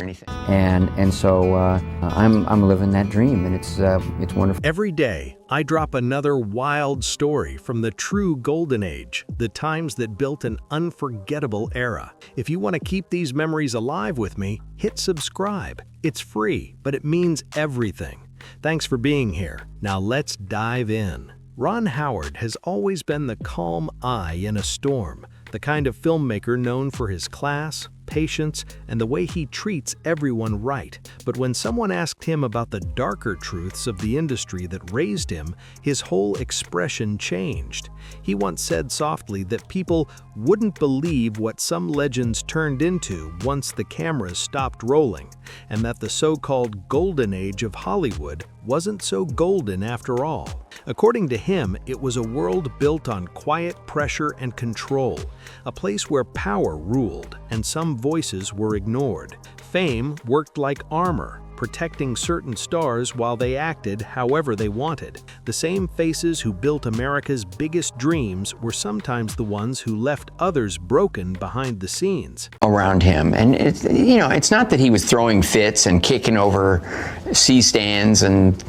anything. And so I'm living that dream, and it's wonderful. Every day, I drop another wild story from the true golden age, the times that built an unforgettable era. If you want to keep these memories alive with me, hit subscribe. It's free, but it means everything. Thanks for being here. Now let's dive in. Ron Howard has always been the calm eye in a storm, the kind of filmmaker known for his class, patience, and the way he treats everyone right. But when someone asked him about the darker truths of the industry that raised him, his whole expression changed. He once said softly that people wouldn't believe what some legends turned into once the cameras stopped rolling, and that the so-called golden age of Hollywood wasn't so golden after all. According to him, it was a world built on quiet pressure and control, a place where power ruled and some voices were ignored. Fame worked like armor, protecting certain stars while they acted however they wanted. The same faces who built America's biggest dreams were sometimes the ones who left others broken behind the scenes. Around him, and it's not that he was throwing fits and kicking over C-stands and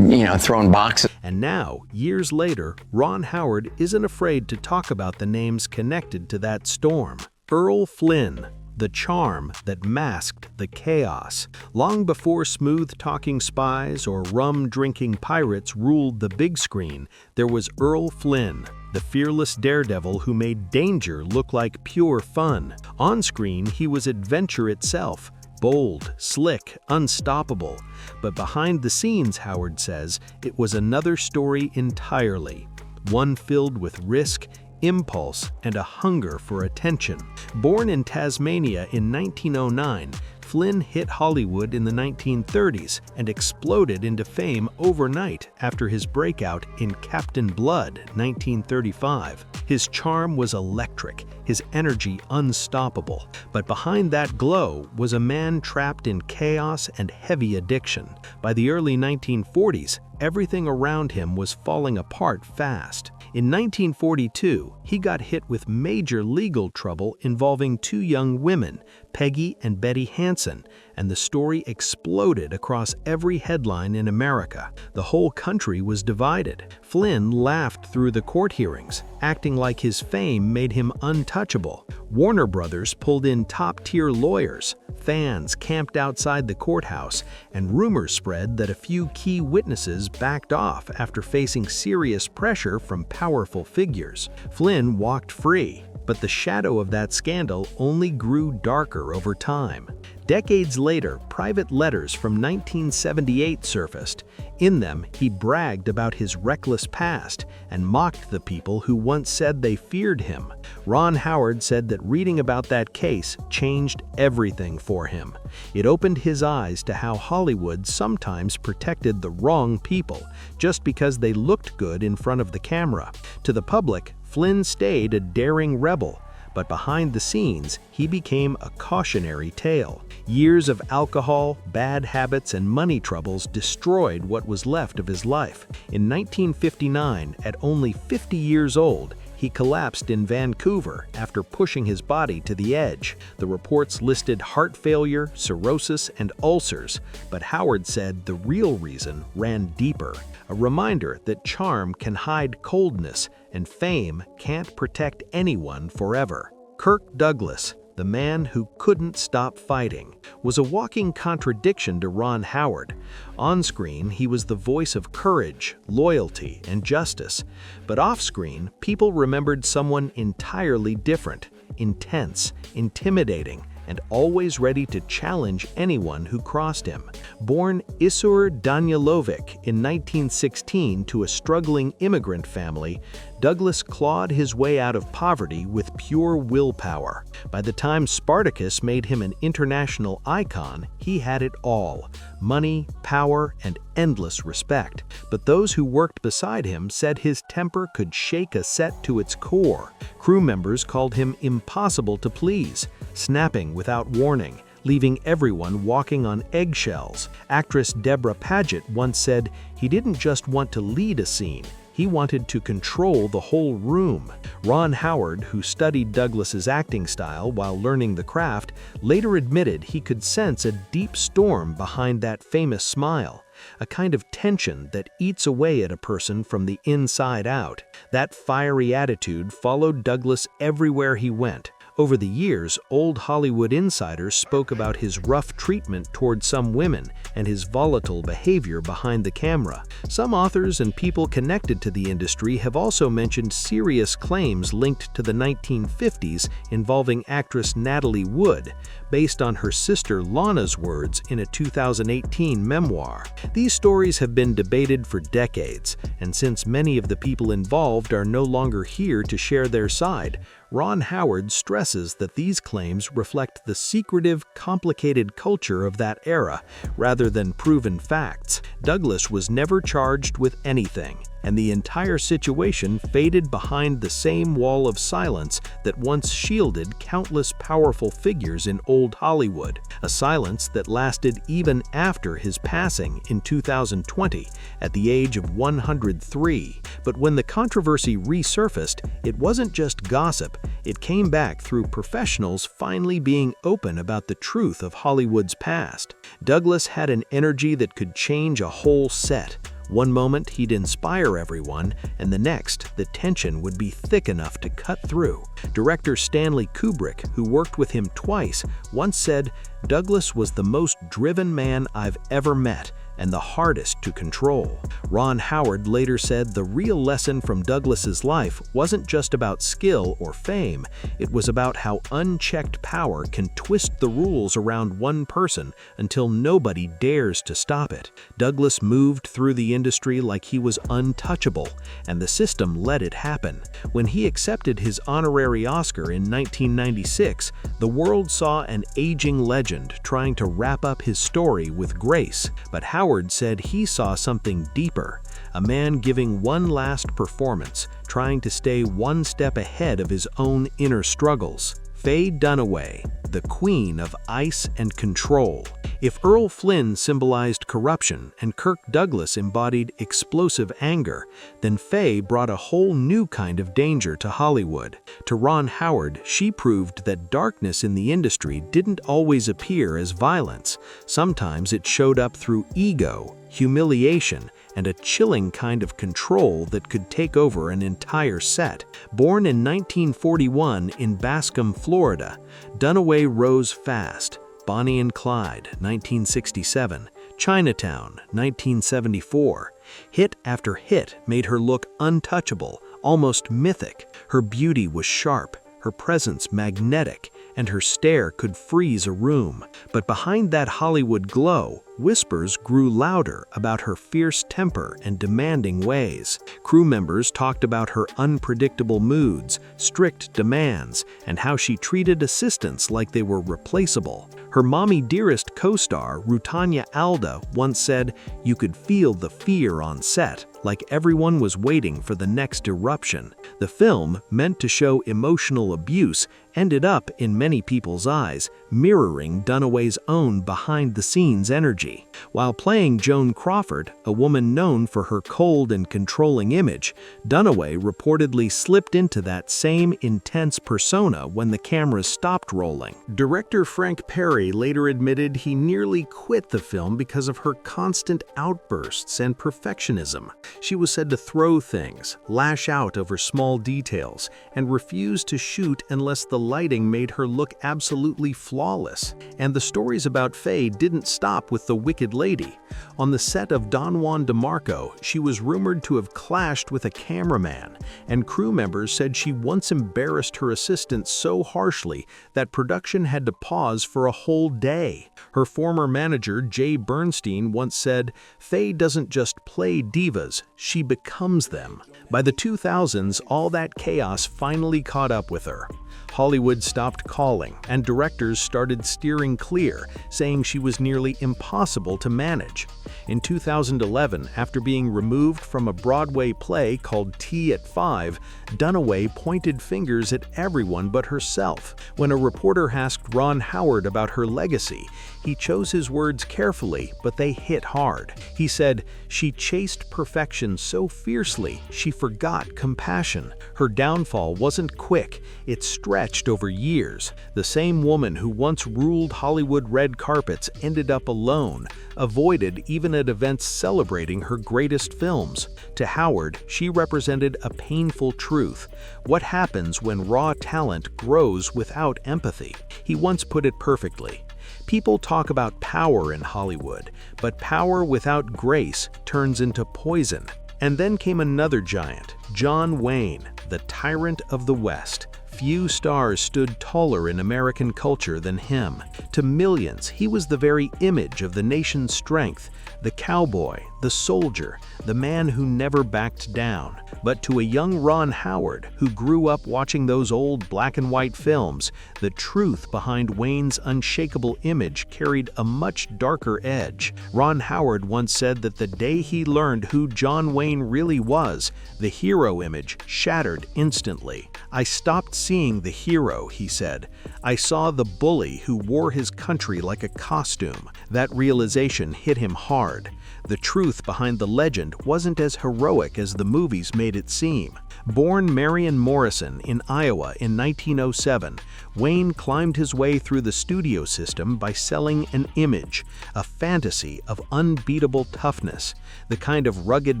throwing boxes. And now, years later, Ron Howard isn't afraid to talk about the names connected to that storm. Errol Flynn, the charm that masked the chaos. Long before smooth-talking spies or rum-drinking pirates ruled the big screen, there was Errol Flynn, the fearless daredevil who made danger look like pure fun. On screen, he was adventure itself, bold, slick, unstoppable. But behind the scenes, Howard says, it was another story entirely, one filled with risk, impulse, and a hunger for attention. Born in Tasmania in 1909, Flynn hit Hollywood in the 1930s and exploded into fame overnight after his breakout in Captain Blood, 1935. His charm was electric, his energy unstoppable. But behind that glow was a man trapped in chaos and heavy addiction. By the early 1940s, everything around him was falling apart fast. In 1942, he got hit with major legal trouble involving two young women, Peggy and Betty Hansen, and the story exploded across every headline in America. The whole country was divided. Flynn laughed through the court hearings, acting like his fame made him untouchable. Warner Brothers pulled in top-tier lawyers. Fans camped outside the courthouse, and rumors spread that a few key witnesses backed off after facing serious pressure from powerful figures. Flynn walked free, but the shadow of that scandal only grew darker over time. Decades later, private letters from 1978 surfaced. In them, he bragged about his reckless past and mocked the people who once said they feared him. Ron Howard said that reading about that case changed everything for him. It opened his eyes to how Hollywood sometimes protected the wrong people just because they looked good in front of the camera. To the public, Flynn stayed a daring rebel, but behind the scenes, he became a cautionary tale. Years of alcohol, bad habits, and money troubles destroyed what was left of his life. In 1959, at only 50 years old, he collapsed in Vancouver after pushing his body to the edge. The reports listed heart failure, cirrhosis, and ulcers, but Howard said the real reason ran deeper. A reminder that charm can hide coldness and fame can't protect anyone forever. Kirk Douglas, the man who couldn't stop fighting, was a walking contradiction to Ron Howard. On screen, he was the voice of courage, loyalty, and justice. But off-screen, people remembered someone entirely different, intense, intimidating, and always ready to challenge anyone who crossed him. Born Isur Danyilovic in 1916 to a struggling immigrant family, Douglas clawed his way out of poverty with pure willpower. By the time Spartacus made him an international icon, he had it all: money, power, and endless respect. But those who worked beside him said his temper could shake a set to its core. Crew members called him impossible to please, snapping without warning, leaving everyone walking on eggshells. Actress Deborah Paget once said he didn't just want to lead a scene, He wanted to control the whole room. Ron Howard, who studied Douglas's acting style while learning the craft, later admitted he could sense a deep storm behind that famous smile, a kind of tension that eats away at a person from the inside out. That fiery attitude followed Douglas everywhere he went. Over the years, old Hollywood insiders spoke about his rough treatment toward some women and his volatile behavior behind the camera. Some authors and people connected to the industry have also mentioned serious claims linked to the 1950s involving actress Natalie Wood, based on her sister Lana's words in a 2018 memoir. These stories have been debated for decades, and since many of the people involved are no longer here to share their side, Ron Howard stresses that these claims reflect the secretive, complicated culture of that era, rather than proven facts. Douglas was never charged with anything, and the entire situation faded behind the same wall of silence that once shielded countless powerful figures in old Hollywood, a silence that lasted even after his passing in 2020 at the age of 103. But when the controversy resurfaced, it wasn't just gossip, it came back through professionals finally being open about the truth of Hollywood's past. Douglas had an energy that could change a whole set. One moment he'd inspire everyone, and the next, the tension would be thick enough to cut through. Director Stanley Kubrick, who worked with him twice, once said, "Douglas was the most driven man I've ever met, and the hardest to control." Ron Howard later said the real lesson from Douglas's life wasn't just about skill or fame, it was about how unchecked power can twist the rules around one person until nobody dares to stop it. Douglas moved through the industry like he was untouchable, and the system let it happen. When he accepted his honorary Oscar in 1996, the world saw an aging legend trying to wrap up his story with grace, but Howard said he saw something deeper, a man giving one last performance, trying to stay one step ahead of his own inner struggles. Faye Dunaway, the queen of ice and control. If Errol Flynn symbolized corruption and Kirk Douglas embodied explosive anger, then Faye brought a whole new kind of danger to Hollywood. To Ron Howard, she proved that darkness in the industry didn't always appear as violence. Sometimes it showed up through ego, humiliation, and a chilling kind of control that could take over an entire set. Born in 1941 in Bascom, Florida, Dunaway rose fast. Bonnie and Clyde, 1967, Chinatown, 1974. Hit after hit made her look untouchable, almost mythic. Her beauty was sharp, her presence magnetic, and her stare could freeze a room. But behind that Hollywood glow, whispers grew louder about her fierce temper and demanding ways. Crew members talked about her unpredictable moods, strict demands, and how she treated assistants like they were replaceable. Her Mommy Dearest co-star, Rutanya Alda, once said, "You could feel the fear on set, like everyone was waiting for the next eruption." The film, meant to show emotional abuse, ended up, in many people's eyes, mirroring Dunaway's own behind-the-scenes energy. While playing Joan Crawford, a woman known for her cold and controlling image, Dunaway reportedly slipped into that same intense persona when the cameras stopped rolling. Director Frank Perry later admitted he nearly quit the film because of her constant outbursts and perfectionism. She was said to throw things, lash out over small details, and refuse to shoot unless the lighting made her look absolutely flawless. And the stories about Faye didn't stop with the Wicked Lady. On the set of Don Juan DeMarco, she was rumored to have clashed with a cameraman, and crew members said she once embarrassed her assistant so harshly that production had to pause for a whole day. Her former manager, Jay Bernstein, once said, "Faye doesn't just play divas, she becomes them." By the 2000s, all that chaos finally caught up with her. Hollywood stopped calling, and directors started steering clear, saying she was nearly impossible to manage. In 2011, after being removed from a Broadway play called Tea at 5, Dunaway pointed fingers at everyone but herself. When a reporter asked Ron Howard about her legacy, He chose his words carefully, but they hit hard. He said, "She chased perfection so fiercely, she forgot compassion. Her downfall wasn't quick, it stretched over years. The same woman who once ruled Hollywood red carpets ended up alone, avoided even at events celebrating her greatest films. To Howard, she represented a painful truth. What happens when raw talent grows without empathy?" He once put it perfectly. People talk about power in Hollywood, but power without grace turns into poison. And then came another giant, John Wayne, the tyrant of the West. Few stars stood taller in American culture than him. To millions, he was the very image of the nation's strength, the cowboy, the soldier, the man who never backed down. But to a young Ron Howard, who grew up watching those old black and white films, the truth behind Wayne's unshakable image carried a much darker edge. Ron Howard once said that the day he learned who John Wayne really was, the hero image shattered instantly. "I stopped seeing the hero," he said. "I saw the bully who wore his country like a costume." That realization hit him hard. The truth behind the legend wasn't as heroic as the movies made it seem. Born Marion Morrison in Iowa in 1907, Wayne climbed his way through the studio system by selling an image, a fantasy of unbeatable toughness, the kind of rugged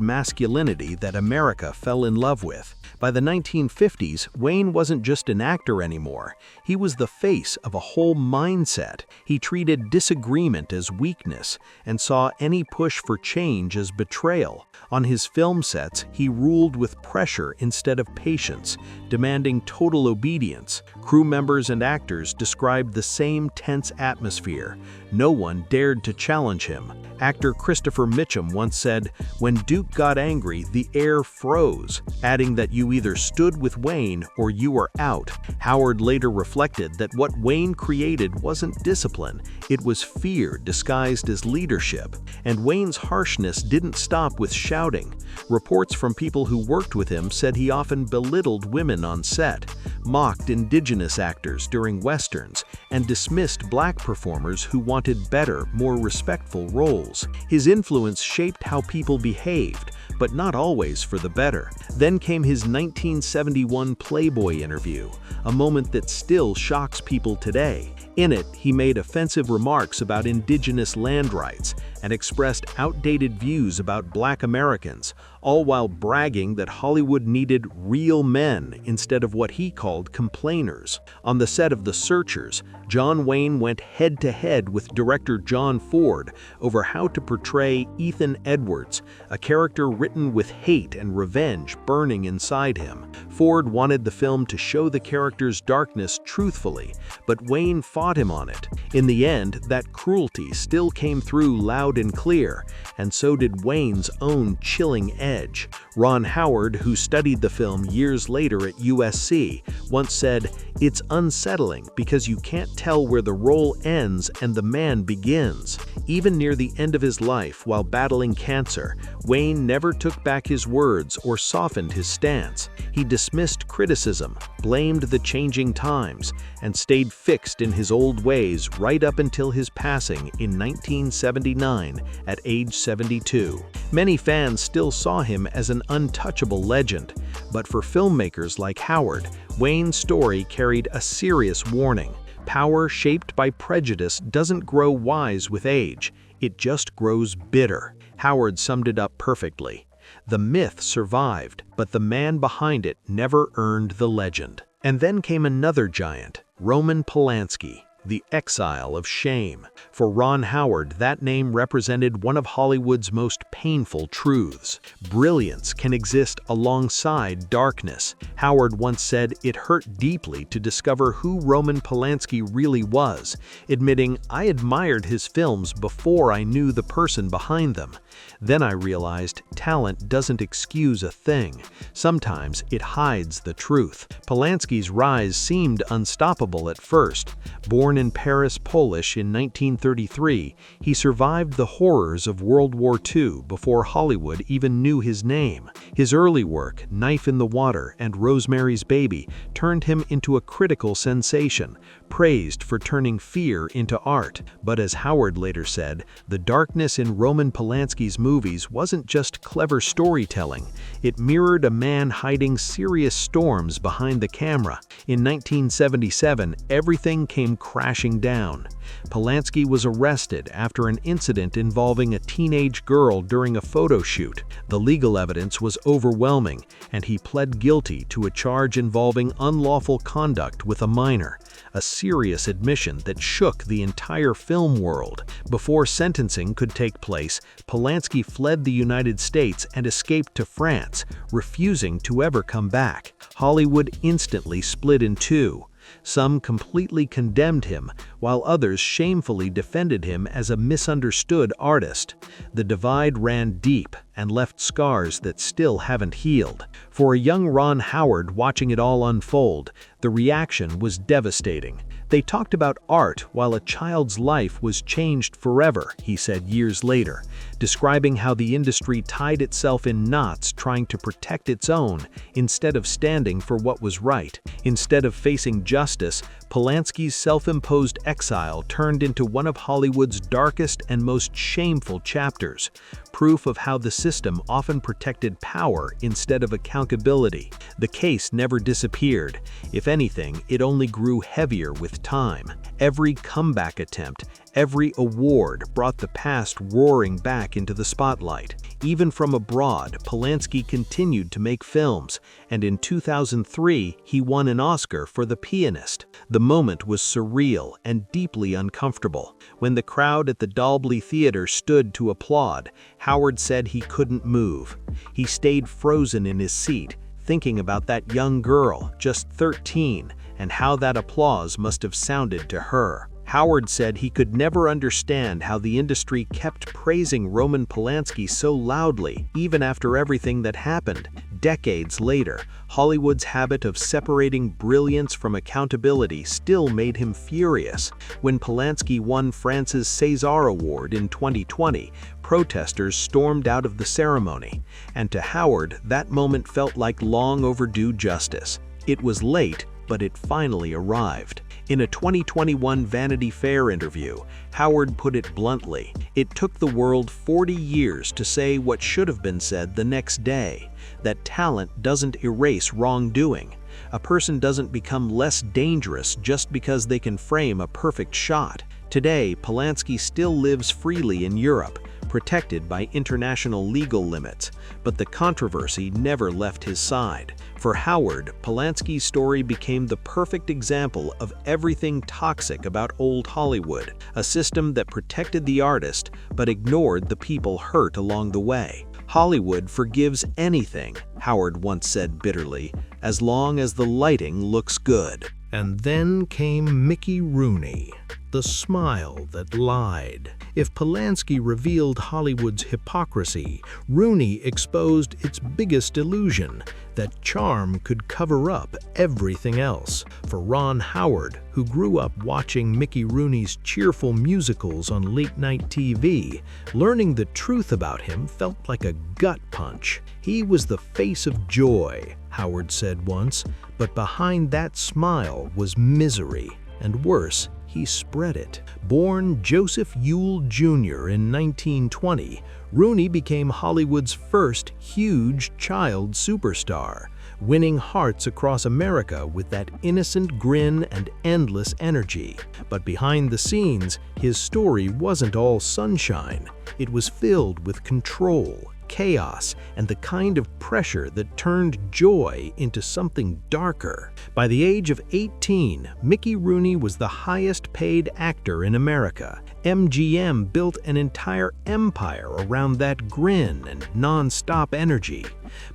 masculinity that America fell in love with. By the 1950s, Wayne wasn't just an actor anymore. He was the face of a whole mindset. He treated disagreement as weakness and saw any push for change as betrayal. On his film sets, he ruled with pressure instead of patience, demanding total obedience. Crew members and actors described the same tense atmosphere. No one dared to challenge him. Actor Christopher Mitchum once said, "When Duke got angry, the air froze," adding that you either stood with Wayne or you were out. Howard later reflected that what Wayne created wasn't discipline, it was fear disguised as leadership. And Wayne's harshness didn't stop with shouting. Reports from people who worked with him said he often belittled women on set, mocked indigenous actors during westerns, and dismissed black performers who wanted better, more respectful roles. His influence shaped how people behaved, but not always for the better. Then came his 1971 Playboy interview, a moment that still shocks people today. In it, he made offensive remarks about indigenous land rights and expressed outdated views about Black Americans, all while bragging that Hollywood needed real men instead of what he called complainers. On the set of The Searchers, John Wayne went head-to-head with director John Ford over how to portray Ethan Edwards, a character written with hate and revenge burning inside him. Ford wanted the film to show the character's darkness truthfully, but Wayne fought him on it. In the end, that cruelty still came through loud and clear, and so did Wayne's own chilling edge. Ron Howard, who studied the film years later at USC, once said, "It's unsettling because you can't tell where the role ends and the man begins." Even near the end of his life while battling cancer, Wayne never took back his words or softened his stance. He dismissed criticism, blamed the changing times, and stayed fixed in his old ways right up until his passing in 1979 at age 72. Many fans still saw him as an untouchable legend, but for filmmakers like Howard, Wayne's story carried a serious warning. Power shaped by prejudice doesn't grow wise with age, it just grows bitter. Howard summed it up perfectly. The myth survived, but the man behind it never earned the legend. And then came another giant, Roman Polanski, the exile of shame. For Ron Howard, that name represented one of Hollywood's most painful truths. Brilliance can exist alongside darkness. Howard once said it hurt deeply to discover who Roman Polanski really was, admitting, "I admired his films before I knew the person behind them. Then I realized talent doesn't excuse a thing. Sometimes it hides the truth." Polanski's rise seemed unstoppable at first. Born in Paris, Polish in 1933, he survived the horrors of World War II before Hollywood even knew his name. His early work, Knife in the Water and Rosemary's Baby, turned him into a critical sensation, praised for turning fear into art. But as Howard later said, the darkness in Roman Polanski's movies wasn't just clever storytelling. It mirrored a man hiding serious storms behind the camera. In 1977, everything came crashing down. Polanski was arrested after an incident involving a teenage girl during a photo shoot. The legal evidence was overwhelming, and he pled guilty to a charge involving unlawful conduct with a minor, a serious admission that shook the entire film world. Before sentencing could take place, Polanski fled the United States and escaped to France, refusing to ever come back. Hollywood instantly split in two. Some completely condemned him, while others shamefully defended him as a misunderstood artist. The divide ran deep and left scars that still haven't healed. For a young Ron Howard watching it all unfold, the reaction was devastating. "They talked about art while a child's life was changed forever," he said years later, describing how the industry tied itself in knots trying to protect its own instead of standing for what was right. Instead of facing justice, Polanski's self-imposed exile turned into one of Hollywood's darkest and most shameful chapters, proof of how the system often protected power instead of accountability. The case never disappeared. If anything, it only grew heavier with time. Every comeback attempt, every award brought the past roaring back into the spotlight. Even from abroad, Polanski continued to make films, and in 2003, he won an Oscar for The Pianist. The moment was surreal and deeply uncomfortable. When the crowd at the Dalby Theater stood to applaud, Howard said he couldn't move. He stayed frozen in his seat, thinking about that young girl, just 13, and how that applause must have sounded to her. Howard said he could never understand how the industry kept praising Roman Polanski so loudly, even after everything that happened. Decades later, Hollywood's habit of separating brilliance from accountability still made him furious. When Polanski won France's César Award in 2020, protesters stormed out of the ceremony, and to Howard, that moment felt like long overdue justice. It was late, but it finally arrived. In a 2021 Vanity Fair interview, Howard put it bluntly, "It took the world 40 years to say what should have been said the next day, that talent doesn't erase wrongdoing. A person doesn't become less dangerous just because they can frame a perfect shot." Today, Polanski still lives freely in Europe, protected by international legal limits, but the controversy never left his side. For Howard, Polanski's story became the perfect example of everything toxic about old Hollywood, a system that protected the artist but ignored the people hurt along the way. "Hollywood forgives anything," Howard once said bitterly, "as long as the lighting looks good." And then came Mickey Rooney, the smile that lied. If Polanski revealed Hollywood's hypocrisy, Rooney exposed its biggest illusion, that charm could cover up everything else. For Ron Howard, who grew up watching Mickey Rooney's cheerful musicals on late-night TV, learning the truth about him felt like a gut punch. "He was the face of joy," Howard said once, "but behind that smile was misery, and worse, he spread it." Born Joseph Yule Jr. in 1920, Rooney became Hollywood's first huge child superstar, winning hearts across America with that innocent grin and endless energy. But behind the scenes, his story wasn't all sunshine. It was filled with control, chaos, and the kind of pressure that turned joy into something darker. By the age of 18, Mickey Rooney was the highest-paid actor in America. MGM built an entire empire around that grin and non-stop energy.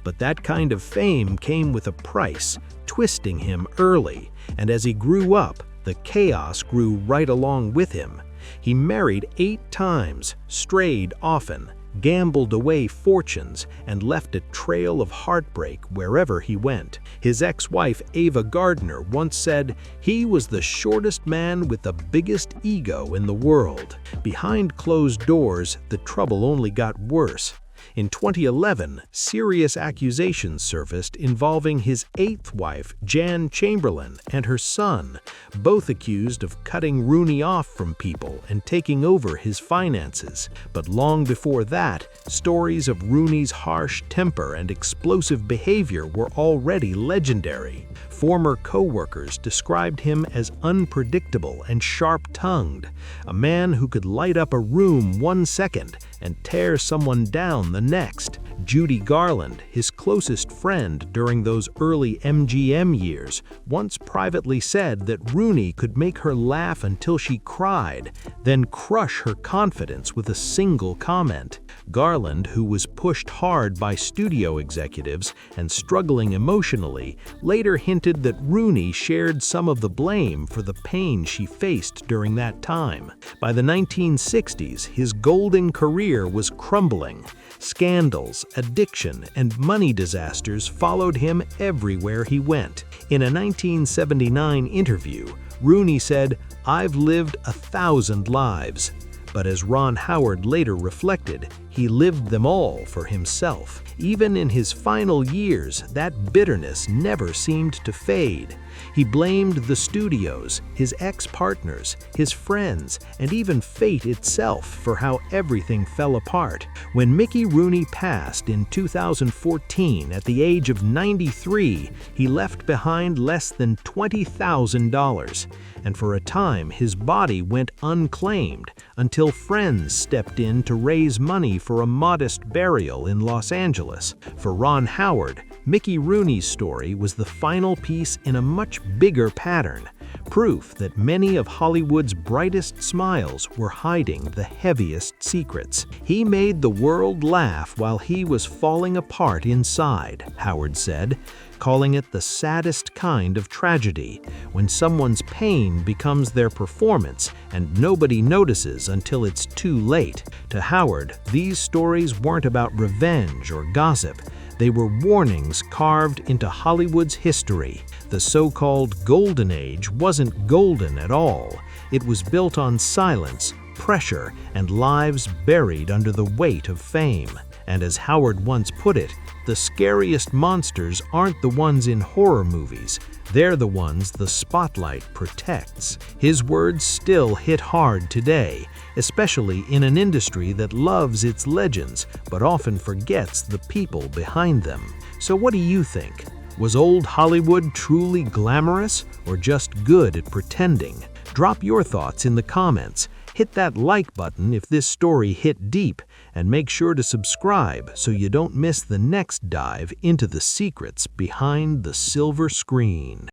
But that kind of fame came with a price, twisting him early, and as he grew up, the chaos grew right along with him. He married 8 times, strayed often, gambled away fortunes, and left a trail of heartbreak wherever he went. His ex-wife Ava Gardner once said, "He was the shortest man with the biggest ego in the world." Behind closed doors, the trouble only got worse. In 2011, serious accusations surfaced involving his eighth wife, Jan Chamberlain, and her son, both accused of cutting Rooney off from people and taking over his finances. But long before that, stories of Rooney's harsh temper and explosive behavior were already legendary. Former co-workers described him as unpredictable and sharp-tongued, a man who could light up a room 1 second and tear someone down the next. Judy Garland, his closest friend during those early MGM years, once privately said that Rooney could make her laugh until she cried, then crush her confidence with a single comment. Garland, who was pushed hard by studio executives and struggling emotionally, later hinted that Rooney shared some of the blame for the pain she faced during that time. By the 1960s, his golden career was crumbling. Scandals, addiction, and money disasters followed him everywhere he went. In a 1979 interview, Rooney said, "I've lived 1,000 lives." But as Ron Howard later reflected, he lived them all for himself. Even in his final years, that bitterness never seemed to fade. He blamed the studios, his ex-partners, his friends, and even fate itself for how everything fell apart. When Mickey Rooney passed in 2014 at the age of 93, he left behind less than $20,000. And for a time, his body went unclaimed until friends stepped in to raise money for a modest burial in Los Angeles. For Ron Howard, Mickey Rooney's story was the final piece in a much bigger pattern, proof that many of Hollywood's brightest smiles were hiding the heaviest secrets. He made the world laugh while he was falling apart inside, Howard said, calling it the saddest kind of tragedy, when someone's pain becomes their performance and nobody notices until it's too late. To Howard, these stories weren't about revenge or gossip. They were warnings carved into Hollywood's history. The so-called Golden Age wasn't golden at all. It was built on silence, pressure, and lives buried under the weight of fame. And as Howard once put it, the scariest monsters aren't the ones in horror movies. They're the ones the spotlight protects. His words still hit hard today, especially in an industry that loves its legends but often forgets the people behind them. So what do you think? Was old Hollywood truly glamorous or just good at pretending? Drop your thoughts in the comments. Hit that like button if this story hit deep, and make sure to subscribe so you don't miss the next dive into the secrets behind the silver screen.